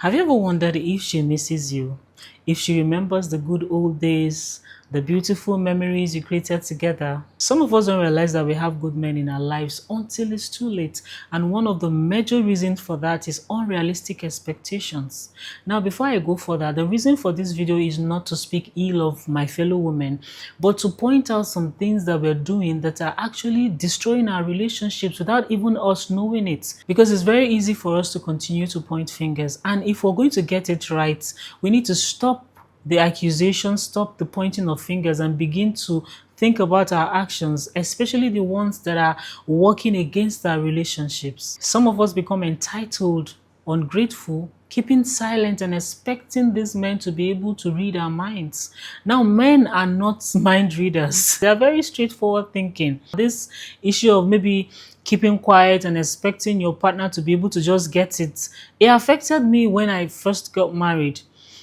Have you ever wondered if she misses you? If she remembers the good old days, the beautiful memories you created together? Some of us don't realize that we have good men in our lives until it's too late. And one of the major reasons for that is unrealistic expectations. Now, before I go further, the reason for this video is not to speak ill of my fellow women, but to point out some things that we're doing that are actually destroying our relationships without even us knowing it. Because it's very easy for us to continue to point fingers. And if we're going to get it right, we need to stop the accusations, stop the pointing of fingers, and begin to think about our actions, especially the ones that are working against our relationships. Some of us become entitled, ungrateful, keeping silent and expecting these men to be able to read our minds. Now, men are not mind readers. They are very straightforward thinking. This issue of maybe keeping quiet and expecting your partner to be able to just get it, it affected me when I first got married.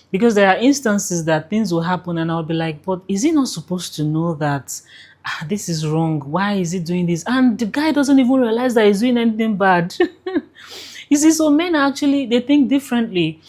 Because there are instances that things will happen and I'll be like, but is he not supposed to know that this is wrong? Why is he doing this? And the guy doesn't even realize that he's doing anything bad. You see, so men actually, they think differently.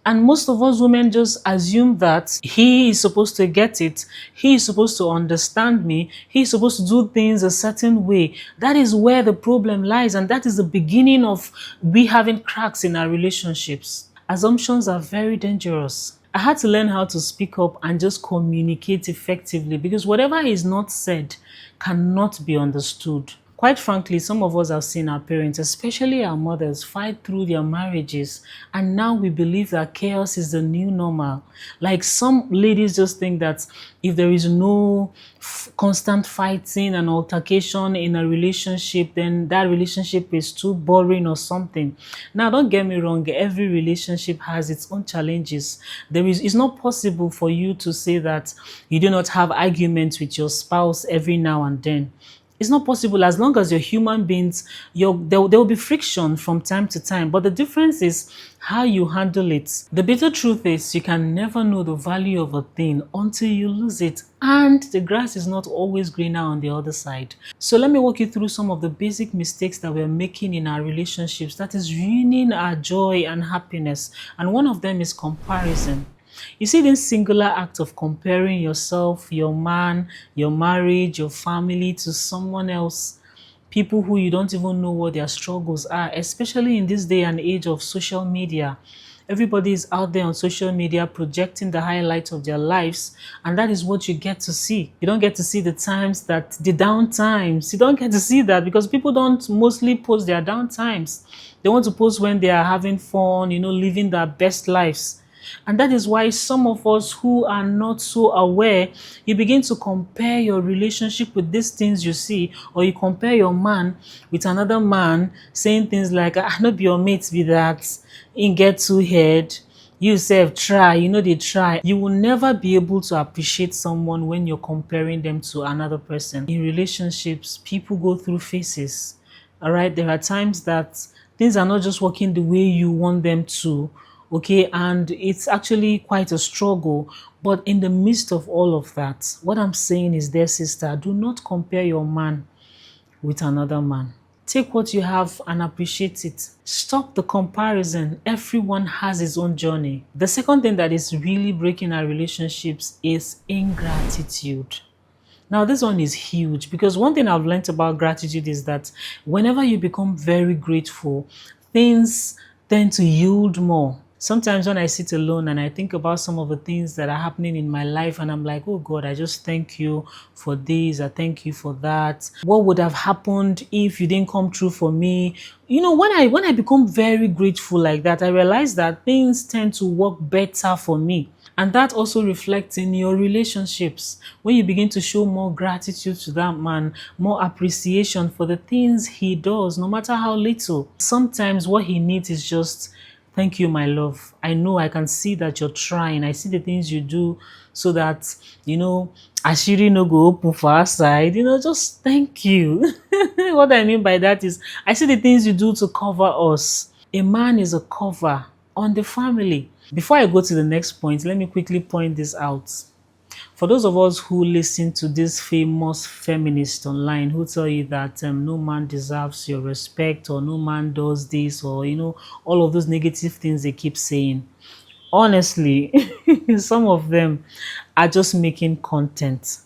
And most of us women just assume that he is supposed to get it. He is supposed to understand me. He is supposed to do things a certain way. That is where the problem lies. And that is the beginning of we having cracks in our relationships. Assumptions are very dangerous. I had to learn how to speak up and just communicate effectively because whatever is not said cannot be understood. Quite frankly, some of us have seen our parents, especially our mothers, fight through their marriages, and now we believe that chaos is the new normal. Like some ladies just think that if there is no constant fighting and altercation in a relationship, then that relationship is too boring or something. Now, don't get me wrong, every relationship has its own challenges. It's not possible for you to say that you do not have arguments with your spouse every now and then. It's not possible. As long as you're human beings, there will be friction from time to time. But the difference is how you handle it. The bitter truth is you can never know the value of a thing until you lose it. And the grass is not always greener on the other side. So let me walk you through some of the basic mistakes that we're making in our relationships that is ruining our joy and happiness. And one of them is comparison. You see this singular act of comparing yourself, your man, your marriage, your family to someone else, people who you don't even know what their struggles are, especially in this day and age of social media. Everybody is out there on social media projecting the highlights of their lives, and that is what you get to see. You don't get to see the down times. You don't get to see that because people don't mostly post their down times. They want to post when they are having fun, living their best lives. And that is why some of us who are not so aware, you begin to compare your relationship with these things you see, or you compare your man with another man saying things like, no be your mate be that, in get too head, you self try, they try. You will never be able to appreciate someone when you're comparing them to another person. In relationships, people go through phases. All right, there are times that things are not just working the way you want them to. Okay, and it's actually quite a struggle. But in the midst of all of that, what I'm saying is, dear sister, do not compare your man with another man. Take what you have and appreciate it. Stop the comparison. Everyone has his own journey. The second thing that is really breaking our relationships is ingratitude. Now, this one is huge because one thing I've learned about gratitude is that whenever you become very grateful, things tend to yield more. Sometimes when I sit alone and I think about some of the things that are happening in my life and I'm like, oh God, I just thank you for this. I thank you for that. What would have happened if you didn't come through for me? When I become very grateful like that, I realize that things tend to work better for me. And that also reflects in your relationships. When you begin to show more gratitude to that man, more appreciation for the things he does, no matter how little. Sometimes what he needs is just, thank you, my love. I know I can see that you're trying. I see the things you do so that, ashiri no go open for our side. Just thank you. What I mean by that is, I see the things you do to cover us. A man is a cover on the family. Before I go to the next point, let me quickly point this out. For those of us who listen to this famous feminist online who tell you that no man deserves your respect, or no man does this, or all of those negative things they keep saying, honestly, some of them are just making content.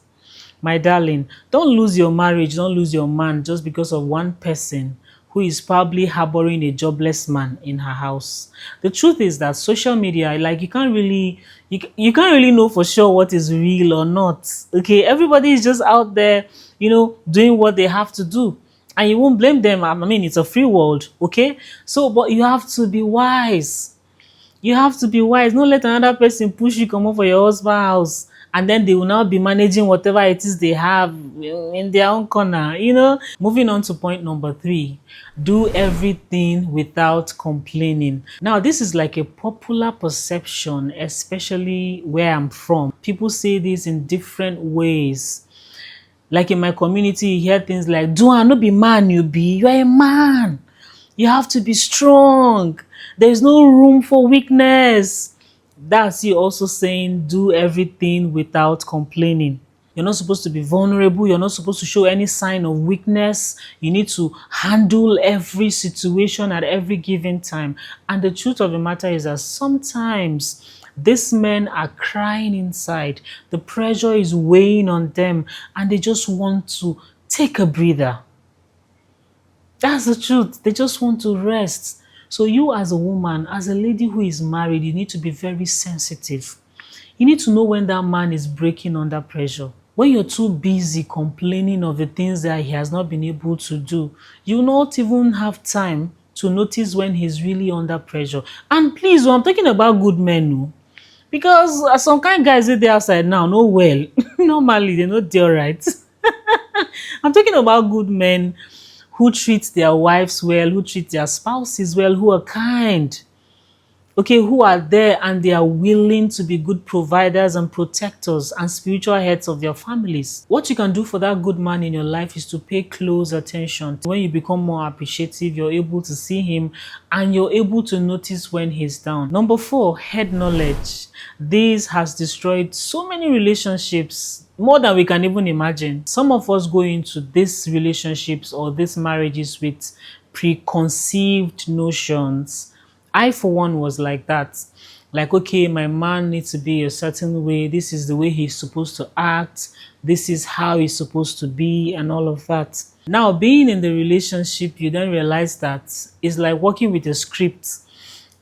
My darling, don't lose your marriage, don't lose your man just because of one person who is probably harboring a jobless man in her house. The truth is that social media, like, you can't really know for sure what is real or not. Okay, everybody is just out there, doing what they have to do. And you won't blame them. I mean, it's a free world, okay? So, but you have to be wise. You have to be wise. Don't let another person push you come up for your husband house, and then they will now be managing whatever it is they have in their own corner. Moving on to point number 3. Do everything without complaining. Now, this is like a popular perception, especially where I'm from. People say this in different ways. Like in my community, you hear things like, do I not be man, you are a man. You have to be strong. There is no room for weakness. That's you also saying do everything without complaining. You're not supposed to be vulnerable. You're not supposed to show any sign of weakness. You need to handle every situation at every given time. And the truth of the matter is that sometimes these men are crying inside. The pressure is weighing on them and they just want to take a breather. That's the truth. They just want to rest. So you, as a woman, as a lady who is married, you need to be very sensitive. You need to know when that man is breaking under pressure. When you're too busy complaining of the things that he has not been able to do, you will not even have time to notice when he's really under pressure. And please, I'm talking about good men, no? Because some kind guys dey outside now, no well. Normally, they not dey alright. I'm talking about good men who treat their wives well, who treat their spouses well, who are kind, okay, who are there and they are willing to be good providers and protectors and spiritual heads of their families. What you can do for that good man in your life is to pay close attention. When you become more appreciative, you're able to see him and you're able to notice when he's down. Number 4, head knowledge. This has destroyed so many relationships, more than we can even imagine. Some of us go into these relationships or these marriages with preconceived notions. I, for one, was like that. Like, okay, my man needs to be a certain way. This is the way he's supposed to act. This is how he's supposed to be and all of that. Now, being in the relationship, you then realize that it's like working with a script.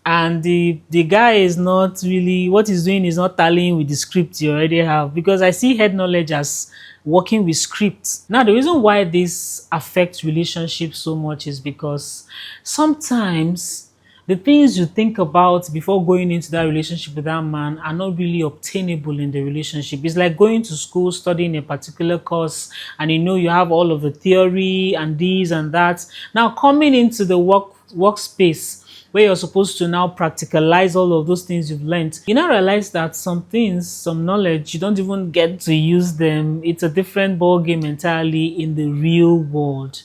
And the guy is not really, what he's doing is not tallying with the script you already have. Because I see head knowledge as working with scripts. Now, the reason why this affects relationships so much is because sometimes the things you think about before going into that relationship with that man are not really obtainable in the relationship. It's like going to school, studying a particular course, and you have all of the theory and this and that. Now, coming into the workspace where you're supposed to now practicalize all of those things you've learned, you now realize that some things, some knowledge, you don't even get to use them. It's a different ball game entirely in the real world.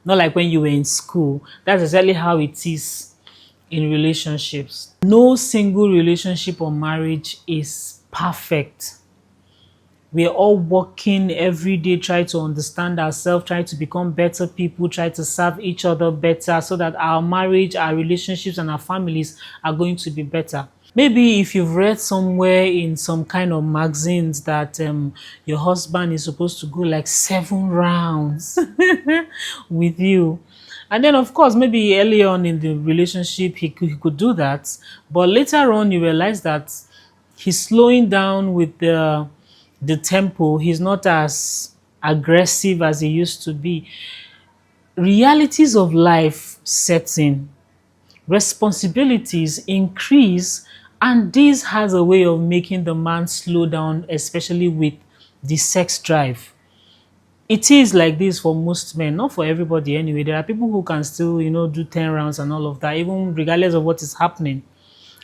Not like when you were in school. That's exactly how it is in relationships. No single relationship or marriage is perfect. We are all working every day, try to understand ourselves, try to become better people, try to serve each other better so that our marriage, our relationships, and our families are going to be better. Maybe if you've read somewhere in some kind of magazines that your husband is supposed to go like 7 rounds with you. And then, of course, maybe early on in the relationship, he could do that. But later on, you realize that he's slowing down with the tempo. He's not as aggressive as he used to be. Realities of life sets in. Responsibilities increase. And this has a way of making the man slow down, especially with the sex drive. It is like this for most men, not for everybody anyway. There are people who can still, do 10 rounds and all of that, even regardless of what is happening.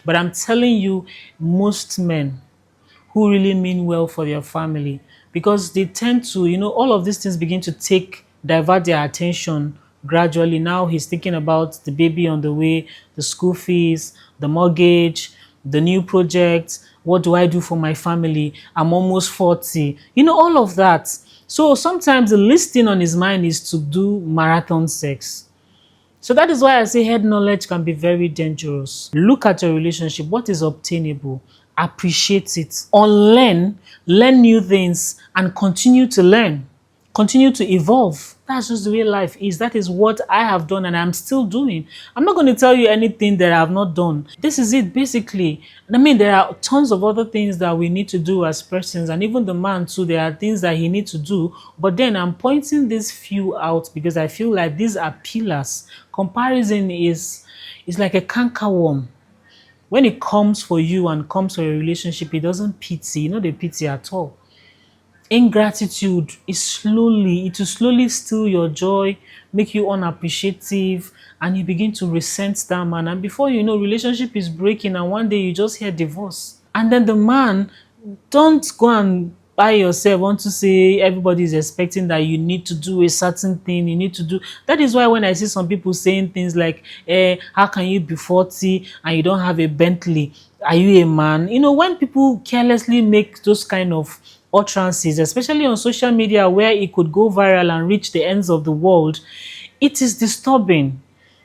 But I'm telling you, most men who really mean well for their family, because they tend to, all of these things begin to divert their attention gradually. Now he's thinking about the baby on the way, the school fees, the mortgage, the new project, What do I do for my family? I'm almost 40. You know, all of that. So sometimes the least thing on his mind is to do marathon sex. So that is why I say head knowledge can be very dangerous. Look at your relationship, what is obtainable, appreciate it, unlearn, learn new things, and continue to learn, continue to evolve. That's just the way life is. That is what I have done and I'm still doing. I'm not going to tell you anything that I have not done. This is it basically. I mean, there are tons of other things that we need to do as persons, and even the man too, there are things that he needs to do. But then I'm pointing these few out because I feel like these are pillars. Comparison is like a cankerworm. When it comes for you and comes for your relationship, it doesn't pity, you know, the pity at all. Ingratitude it will slowly steal your joy, make you unappreciative, and you begin to resent that man. And before you know, relationship is breaking, and one day you just hear divorce. And then the man, don't go and by yourself want to say everybody is expecting that you need to do a certain thing, you need to do. That is why when I see some people saying things like, how can you be 40 and you don't have a Bentley? Are you a man? You know, when people carelessly make those kind of utterances, especially on social media where it could go viral and reach the ends of the world, it is disturbing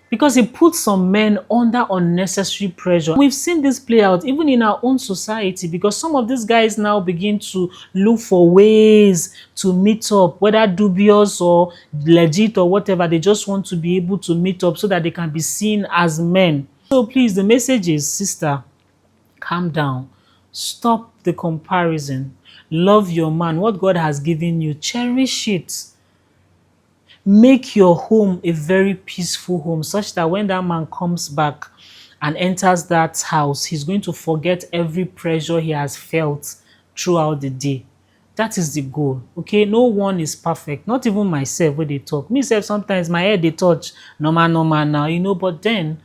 because it puts some men under unnecessary pressure. We've seen this play out even in our own society because some of these guys now begin to look for ways to meet up, whether dubious or legit or whatever. They just want to be able to meet up so that they can be seen as men. So please, the message is, sister, calm down. Stop the comparison. Love your man. What God has given you, cherish it. Make your home a very peaceful home such that when that man comes back and enters that house, he's going to forget every pressure he has felt throughout the day. That is the goal. Okay, no one is perfect, not even myself when they talk. Me self, sometimes my head they touch normal now, you know, but then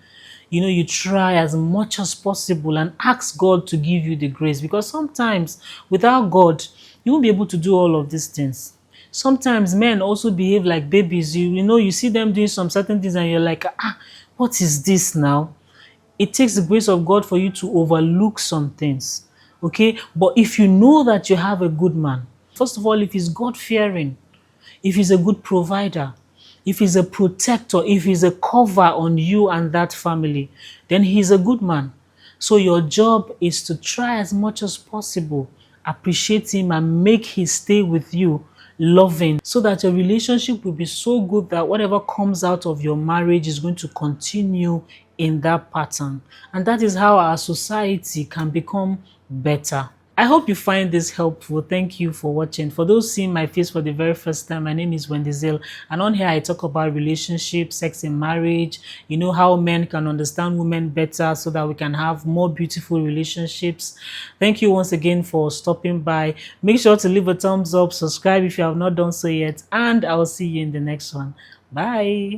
you know, you try as much as possible and ask God to give you the grace, because sometimes without God, you won't be able to do all of these things. Sometimes men also behave like babies. You know, you see them doing some certain things and you're like, what is this now? It takes the grace of God for you to overlook some things. Okay? But if you know that you have a good man, first of all, if he's God-fearing, if he's a good provider, if he's a protector, if he's a cover on you and that family, then he's a good man. So your job is to try as much as possible, appreciate him and make him stay with you loving, so that your relationship will be so good that whatever comes out of your marriage is going to continue in that pattern. And that is how our society can become better. I hope you find this helpful. Thank you for watching. For those seeing my face for the very first time, my name is Wendyzeal, and on here I talk about relationships, sex in marriage, you know, how men can understand women better so that we can have more beautiful relationships. Thank you once again for stopping by. Make sure to leave a thumbs up, subscribe if you have not done so yet, and I will see you in the next one. Bye.